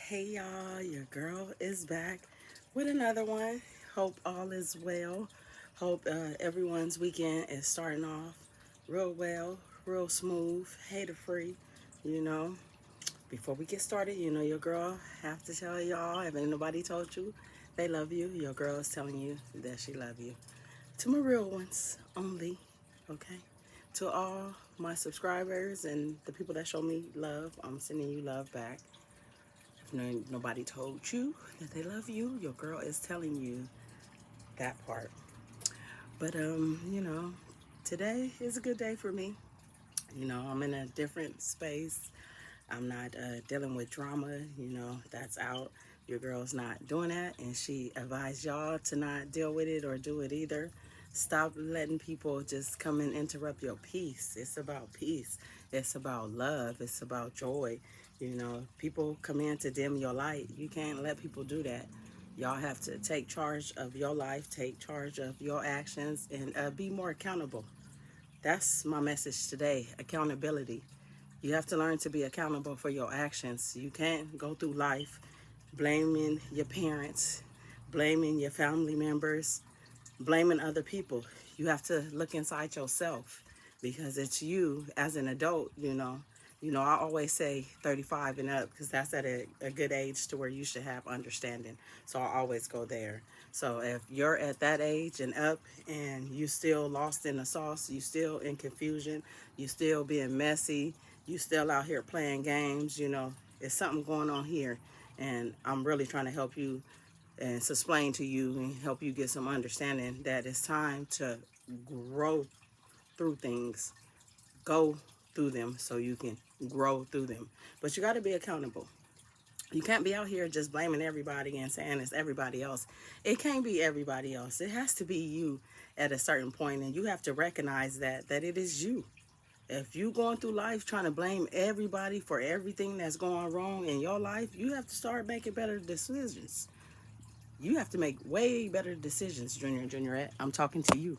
Hey y'all, your girl is back with another one. Hope all is well. Hope everyone's weekend is starting off real well, real smooth, hater free. You know, before we get started, your girl have to tell y'all, if ain't nobody told you they love you, your girl is telling you that she love you. To my real ones only, okay? To all my subscribers and the people that show me love, I'm sending you love back. If nobody told you that they love you, your girl is telling you that part. But today is a good day for me. I'm in a different space. I'm not dealing with drama. That's out. Your girl's not doing that, and she advised y'all to not deal with it or do it either. Stop letting people just come and interrupt your peace. It's about peace. It's about love. It's about joy. People come in to dim your light. You can't let people do that. Y'all have to take charge of your life, take charge of your actions, and be more accountable. That's my message today, accountability. You have to learn to be accountable for your actions. You can't go through life blaming your parents, blaming your family members, blaming other people. You have to look inside yourself because it's you as an adult. I always say 35 and up because that's at a good age to where you should have understanding. So I always go there. So if you're at that age and up and you still lost in the sauce, you still in confusion, you still being messy, you still out here playing games, it's something going on here. And I'm really trying to help you and explain to you and help you get some understanding that it's time to grow through things, go through them so you can grow through them. But you got to be accountable. You can't be out here just blaming everybody and saying it's everybody else. It can't be everybody else. It has to be you at a certain point, and you have to recognize that it is you. If you going through life trying to blame everybody for everything that's going wrong in your life, you have to start making better decisions. You have to make way better decisions, Junior and Juniorette. I'm talking to you,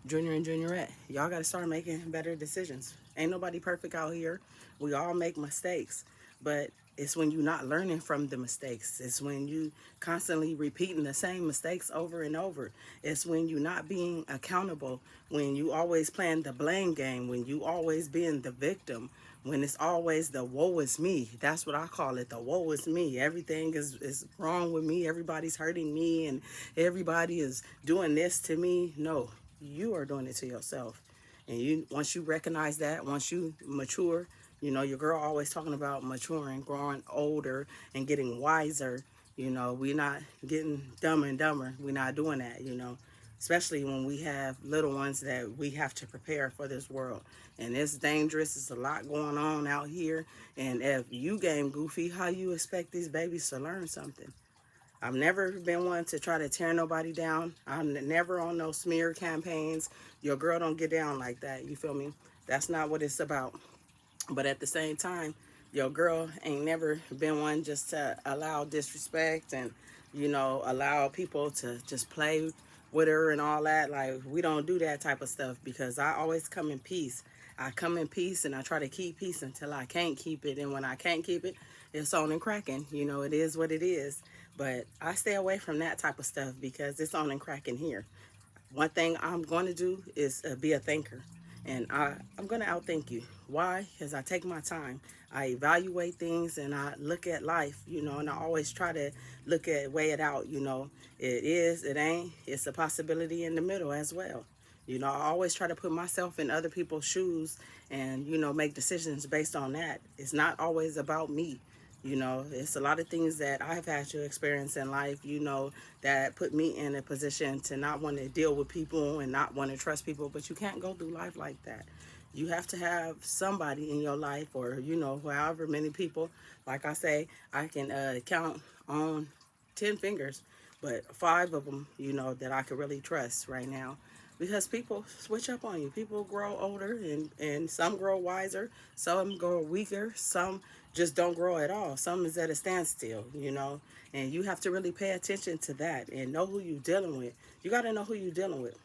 Junior and Juniorette. Y'all got to start making better decisions. Ain't nobody perfect out here. We all make mistakes, but it's when you're not learning from the mistakes. It's when you constantly repeating the same mistakes over and over. It's when you're not being accountable, when you always playing the blame game, when you always being the victim, when it's always the woe is me. That's what I call it, the woe is me. Everything is wrong with me. Everybody's hurting me and everybody is doing this to me. No, you are doing it to yourself. And once you recognize that, once you mature, your girl always talking about maturing, growing older and getting wiser. We're not getting dumber and dumber. We're not doing that. Especially when we have little ones that we have to prepare for this world. And it's dangerous. There's a lot going on out here. And if you game goofy, how you expect these babies to learn something? I've never been one to try to tear nobody down. I'm never on no smear campaigns. Your girl don't get down like that. You feel me? That's not what it's about. But at the same time, your girl ain't never been one just to allow disrespect and, allow people to just play with her and all that. Like, we don't do that type of stuff because I always come in peace. I come in peace and I try to keep peace until I can't keep it. And when I can't keep it, it's on and cracking. It is what it is. But I stay away from that type of stuff because it's on and cracking here. One thing I'm going to do is be a thinker. And I'm going to outthink you. Why? Because I take my time. I evaluate things and I look at life, and I always try to weigh it out. It is, it ain't, it's a possibility in the middle as well. I always try to put myself in other people's shoes and, make decisions based on that. It's not always about me. It's a lot of things that I've had to experience in life, that put me in a position to not want to deal with people and not want to trust people. But you can't go through life like that. You have to have somebody in your life or, however many people. Like I say, I can count on 10 fingers, but 5 of them, that I can really trust right now. Because people switch up on you. People grow older and some grow wiser, some grow weaker, some just don't grow at all. Some is at a standstill, and you have to really pay attention to that and know who you're dealing with. You got to know who you're dealing with.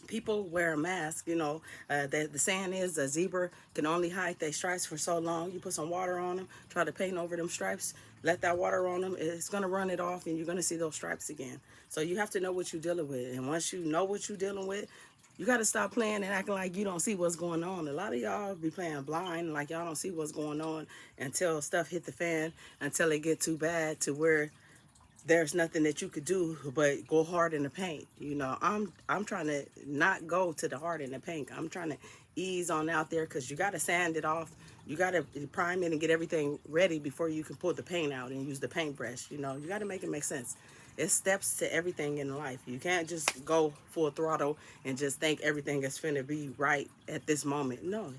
people wear a mask. The saying is a zebra can only hide their stripes for so long. You put some water on them, try to paint over them stripes, let that water on them, it's going to run it off and you're going to see those stripes again. So you have to know what you're dealing with. And once you know what you're dealing with, you got to stop playing and acting like you don't see what's going on. A lot of y'all be playing blind, like y'all don't see what's going on until stuff hit the fan, until it get too bad to where there's nothing that you could do but go hard in the paint. I'm trying to not go to the hard in the paint. I'm trying to ease on out there, because you got to sand it off. You got to prime it and get everything ready before you can pull the paint out and use the paintbrush. You got to make it make sense. It's steps to everything in life. You can't just go full throttle and just think everything is finna be right at this moment. No,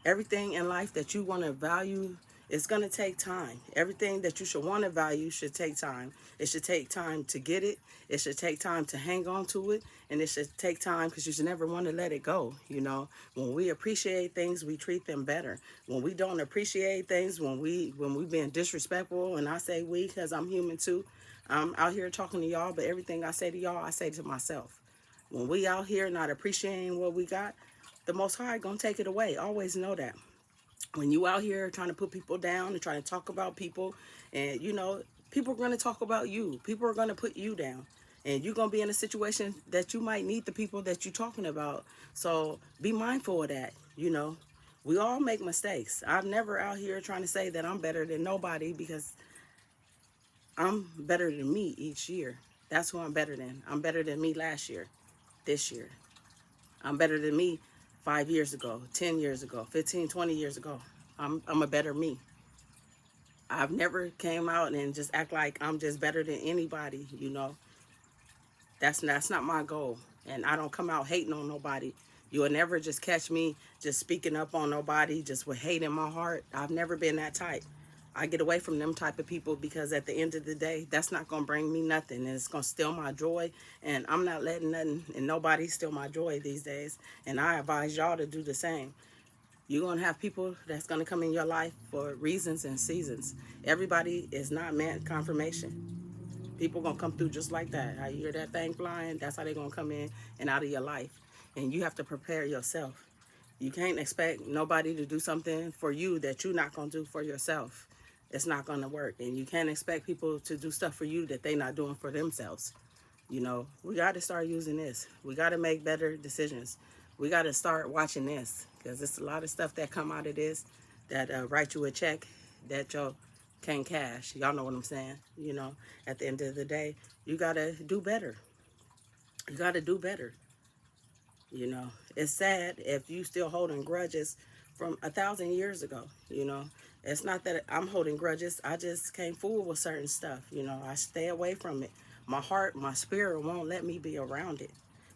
everything in life that you want to value, it's going to take time. Everything that you should want to value should take time. It should take time to get it. It should take time to hang on to it. And it should take time, because you should never want to let it go. When we appreciate things, we treat them better. When we don't appreciate things, when we being disrespectful, and I say we because I'm human too. I'm out here talking to y'all, but everything I say to y'all, I say to myself. When we out here not appreciating what we got, the Most High gonna take it away. Always know that. When you out here trying to put people down and trying to talk about people, and people are gonna talk about you. People are gonna put you down, and you're gonna be in a situation that you might need the people that you're talking about. So be mindful of that. We all make mistakes. I'm never out here trying to say that I'm better than nobody, because I'm better than me each year. That's who I'm better than. I'm better than me last year, this year. I'm better than me 5 years ago, 10 years ago, 15, 20 years ago. I'm a better me. I've never came out and just act like I'm just better than anybody. That's not my goal. And I don't come out hating on nobody. You will never just catch me just speaking up on nobody, just with hate in my heart. I've never been that type. I get away from them type of people, because at the end of the day, that's not going to bring me nothing. And it's going to steal my joy. And I'm not letting nothing and nobody steal my joy these days. And I advise y'all to do the same. You're going to have people that's going to come in your life for reasons and seasons. Everybody is not meant confirmation. People going to come through just like that. I hear that thing flying. That's how they're going to come in and out of your life. And you have to prepare yourself. You can't expect nobody to do something for you that you're not going to do for yourself. It's not going to work. And you can't expect people to do stuff for you that they're not doing for themselves. We got to start using this. We got to make better decisions. We got to start watching this, because it's a lot of stuff that come out of this that write you a check that you can't cash. Y'all know what I'm saying. At the end of the day, you got to do better. You got to do better. It's sad if you still holding grudges from 1,000 years ago. It's not that I'm holding grudges. I just can't fool with certain stuff. I stay away from it. My heart, my spirit won't let me be around it.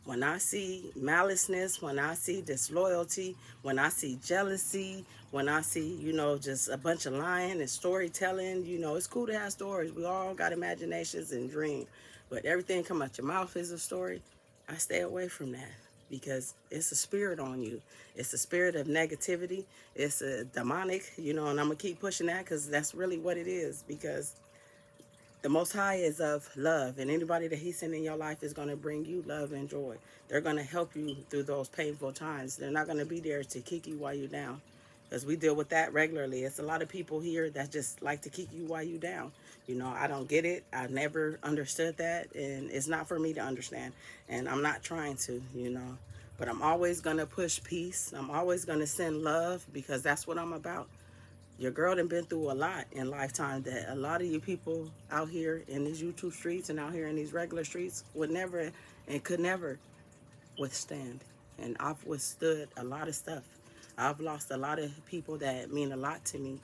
When I see maliceness, when I see disloyalty, when I see jealousy, when I see, just a bunch of lying and storytelling, it's cool to have stories. We all got imaginations and dreams. But everything come out your mouth is a story. I stay away from that, because it's a spirit on you. It's a spirit of negativity. It's a demonic, and I'm going to keep pushing that, because that's really what it is, because the Most High is of love, and anybody that He's sending in your life is going to bring you love and joy. They're going to help you through those painful times. They're not going to be there to kick you while you're down, because we deal with that regularly. It's a lot of people here that just like to kick you while you're down. I don't get it. I never understood that, and it's not for me to understand, and I'm not trying to. But I'm always going to push peace. I'm always going to send love, because that's what I'm about. Your girl done been through a lot in lifetime that a lot of you people out here in these YouTube streets and out here in these regular streets would never and could never withstand. And I've withstood a lot of stuff. I've lost a lot of people that mean a lot to me,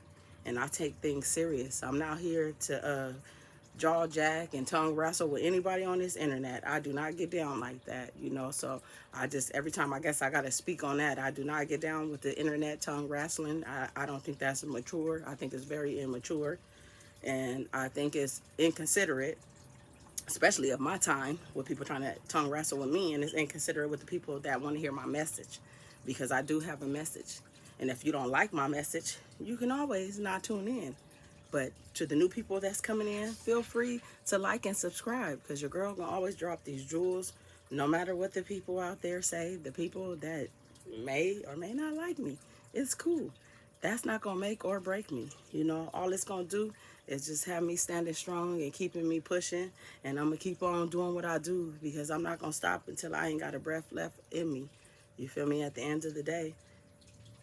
and I take things serious. I'm not here to jaw jack and tongue wrestle with anybody on this internet. I do not get down like that, so I just, every time I guess I gotta speak on that. I do not get down with the internet tongue wrestling. I don't think that's mature. I think it's very immature, and I think it's inconsiderate, especially of my time, with people trying to tongue wrestle with me, and it's inconsiderate with the people that want to hear my message, because I do have a message. And if you don't like my message, you can always not tune in. But to the new people that's coming in, feel free to like and subscribe, because your girl gonna always drop these jewels, No matter what the people out there say, the people that may or may not like me, it's cool. That's not gonna make or break me. All it's gonna do is just have me standing strong and keeping me pushing. And I'm gonna keep on doing what I do because I'm not gonna stop until I ain't got a breath left in me. You feel me? At the end of the day,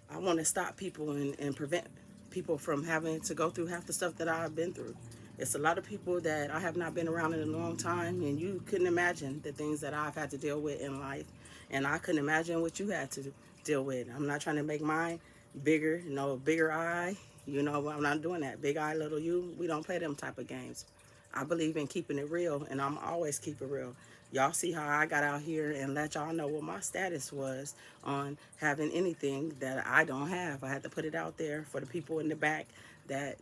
I want to stop people and prevent people from having to go through half the stuff that I've been through. It's a lot of people that I have not been around in a long time, and you couldn't imagine the things that I've had to deal with in life, and I couldn't imagine what you had to deal with. I'm not trying to make mine bigger, bigger eye. I'm not doing that. Big eye, little you. We don't play them type of games. I believe in keeping it real, and I'm always keep it real. Y'all see how I got out here and let y'all know what my status was on having anything that I don't have. I had to put it out there for the people in the back that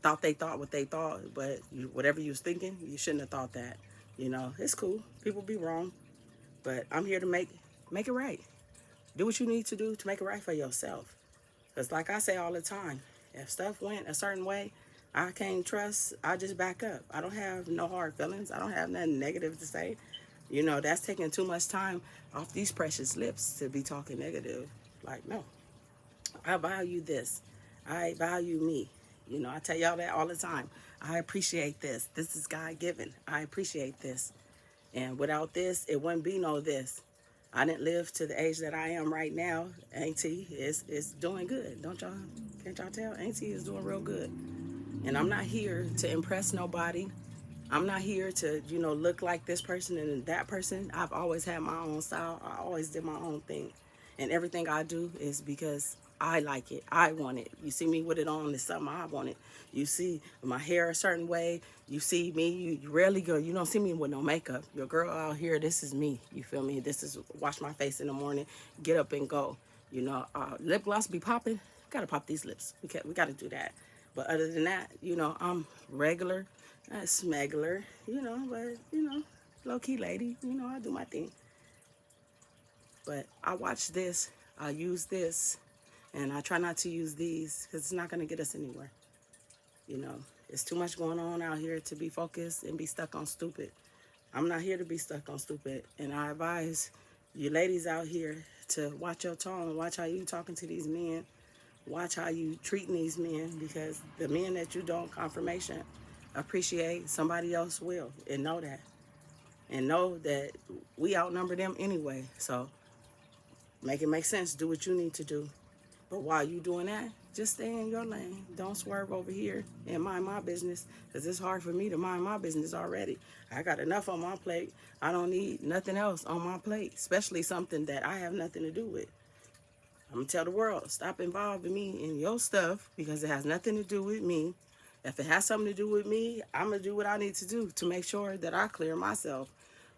thought they thought what they thought, but whatever you was thinking, you shouldn't have thought that. It's cool. People be wrong, but I'm here to make it right. Do what you need to do to make it right for yourself. Because like I say all the time, if stuff went a certain way, I can't trust, I just back up. I don't have no hard feelings. I don't have nothing negative to say. That's taking too much time off these precious lips to be talking negative. Like, no, I value this. I value me. I tell y'all that all the time. I appreciate this. This is God given. I appreciate this. And without this, it wouldn't be no this. I didn't live to the age that I am right now. Auntie is doing good. Don't y'all? Can't y'all tell? Auntie is doing real good. And I'm not here to impress nobody. I'm not here to, look like this person and that person. I've always had my own style. I always did my own thing. And everything I do is because I like it. I want it. You see me with it on, it's something I want it. You see my hair a certain way. You see me, you rarely go, you don't see me with no makeup. Your girl out here, this is me. You feel me? This is wash my face in the morning, get up and go. Lip gloss be popping. Gotta pop these lips. We gotta do that. But other than that, I'm regular, smuggler, but, low key lady, I do my thing. But I watch this, I use this, and I try not to use these because it's not going to get us anywhere. It's too much going on out here to be focused and be stuck on stupid. I'm not here to be stuck on stupid. And I advise you ladies out here to watch your tone, watch how you talking to these men, watch how you treating these men, because the men that you don't confirmation appreciate, somebody else will, and know that. And know that we outnumber them anyway. So make it make sense. Do what you need to do. But while you doing that, just stay in your lane. Don't swerve over here and mind my business, because it's hard for me to mind my business already. I got enough on my plate. I don't need nothing else on my plate, especially something that I have nothing to do with. I'm going to tell the world, stop involving me in your stuff because it has nothing to do with me. If it has something to do with me, I'm going to do what I need to do to make sure that I clear myself.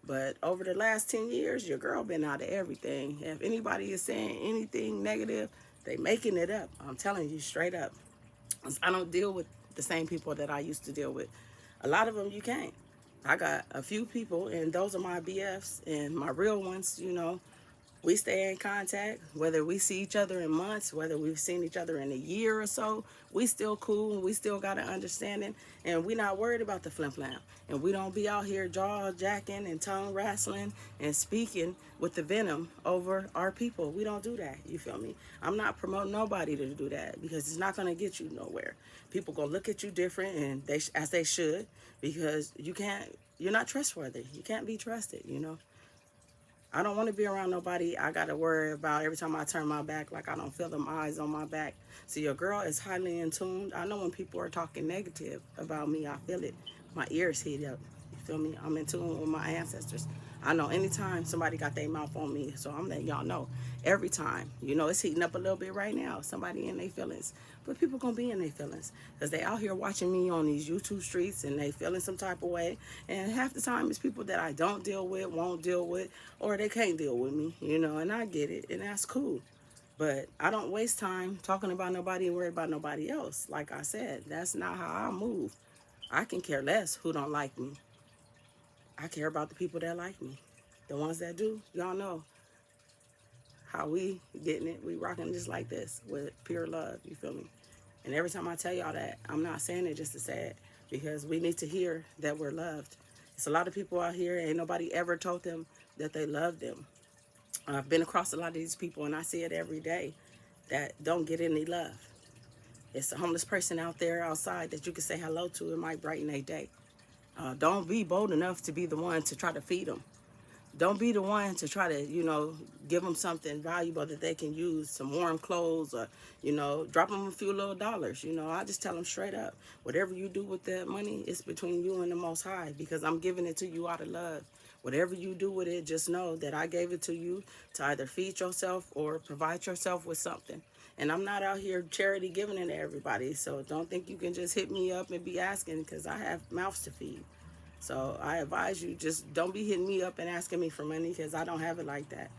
But over the last 10 years, your girl been out of everything. If anybody is saying anything negative, they making it up. I'm telling you straight up. I don't deal with the same people that I used to deal with. A lot of them you can't. I got a few people, and those are my BFs, and my real ones, we stay in contact, whether we see each other in months, whether we've seen each other in a year or so, we still cool and we still got an understanding, and we not worried about the flim flam. And we don't be out here jaw jacking and tongue wrestling and speaking with the venom over our people. We don't do that, you feel me? I'm not promoting nobody to do that because it's not going to get you nowhere. People going to look at you different, and as they should, because you're not trustworthy. You can't be trusted, I don't want to be around nobody I got to worry about every time I turn my back, like I don't feel them eyes on my back. So your girl is highly in tune. I know when people are talking negative about me, I feel it. My ears heat up. You feel me? I'm in tune with my ancestors. I know anytime somebody got their mouth on me, so I'm letting y'all know every time. It's heating up a little bit right now. Somebody in their feelings. But people gonna be in their feelings because they out here watching me on these YouTube streets and they feeling some type of way. And half the time it's people that I don't deal with, won't deal with, or they can't deal with me, and I get it, and that's cool. But I don't waste time talking about nobody and worry about nobody else. Like I said, that's not how I move. I can care less who don't like me. I care about the people that like me. The ones that do, y'all know how we getting it. We rocking just like this with pure love, you feel me? And every time I tell y'all that, I'm not saying it just to say it, because we need to hear that we're loved. It's a lot of people out here, ain't nobody ever told them that they love them. I've been across a lot of these people, and I see it every day, that don't get any love. It's a homeless person out there outside that you can say hello to. It might brighten their day. Don't be bold enough to be the one to try to feed them. Don't be the one to try to, give them something valuable that they can use, some warm clothes, or, drop them a few little dollars. I just tell them straight up, whatever you do with that money, it's between you and the Most High, because I'm giving it to you out of love. Whatever you do with it, just know that I gave it to you to either feed yourself or provide yourself with something. And I'm not out here charity giving it to everybody. So don't think you can just hit me up and be asking, because I have mouths to feed. So I advise you, just don't be hitting me up and asking me for money, because I don't have it like that.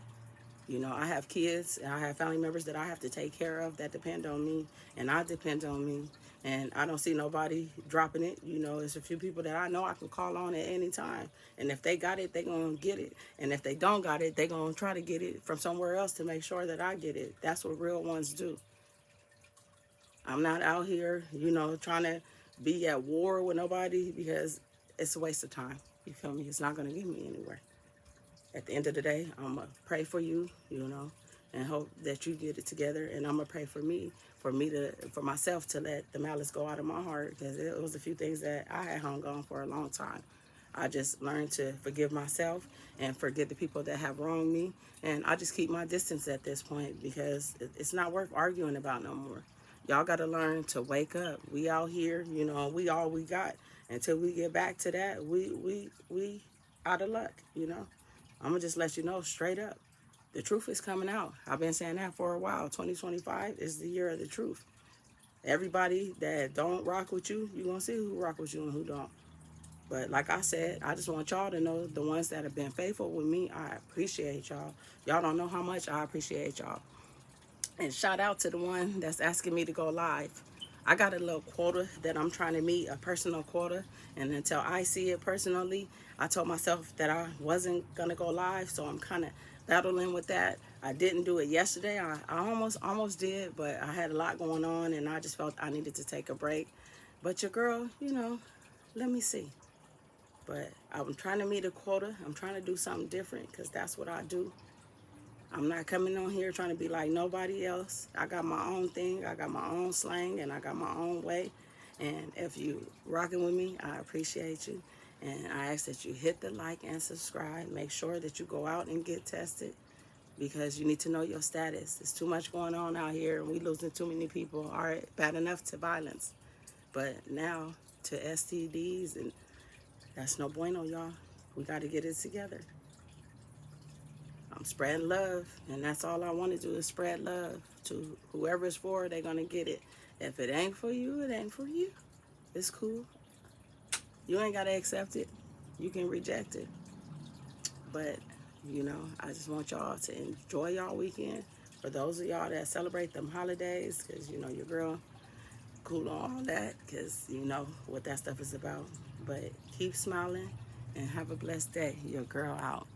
I have kids, and I have family members that I have to take care of that depend on me, and I depend on me. And I don't see nobody dropping it. It's a few people that I know I can call on at any time. And if they got it, they going to get it. And if they don't got it, they going to try to get it from somewhere else to make sure that I get it. That's what real ones do. I'm not out here, trying to be at war with nobody, because it's a waste of time. You feel me? It's not going to get me anywhere. At the end of the day, I'm going to pray for you, and hope that you get it together. And I'm going to pray for myself to let the malice go out of my heart, because it was a few things that I had hung on for a long time. I just learned to forgive myself and forgive the people that have wronged me. And I just keep my distance at this point, because it's not worth arguing about no more. Y'all got to learn to wake up. We out here, we all we got. Until we get back to that, we out of luck. I'm going to just let you know straight up. The truth is coming out. I've been saying that for a while. 2025 is the year of the truth. Everybody that don't rock with you, you're going to see who rock with you and who don't. But like I said, I just want y'all to know, the ones that have been faithful with me, I appreciate y'all. Y'all don't know how much I appreciate y'all. And shout out to the one that's asking me to go live. I got a little quota that I'm trying to meet, a personal quota. And until I see it personally, I told myself that I wasn't going to go live. So I'm kind of battling with that. I didn't do it yesterday. I almost did, but I had a lot going on, and I just felt I needed to take a break. But your girl, let me see. But I'm trying to meet a quota. I'm trying to do something different, because that's what I do. I'm not coming on here trying to be like nobody else. I got my own thing. I got my own slang, and I got my own way. And if you rocking with me, I appreciate you. And I ask that you hit the like and subscribe. Make sure that you go out and get tested, because you need to know your status. There's too much going on out here, and we losing too many people. All right, bad enough to violence, but now to STDs, and that's no bueno, y'all. We got to get it together. I'm spreading love, and that's all I want to do is spread love to whoever it's for. They're gonna get it. If it ain't for you, it ain't for you. It's cool. You ain't gotta accept it. You can reject it. But I just want y'all to enjoy y'all weekend. For those of y'all that celebrate them holidays, because your girl cool on all that, because you know what that stuff is about. But keep smiling and have a blessed day. Your girl out.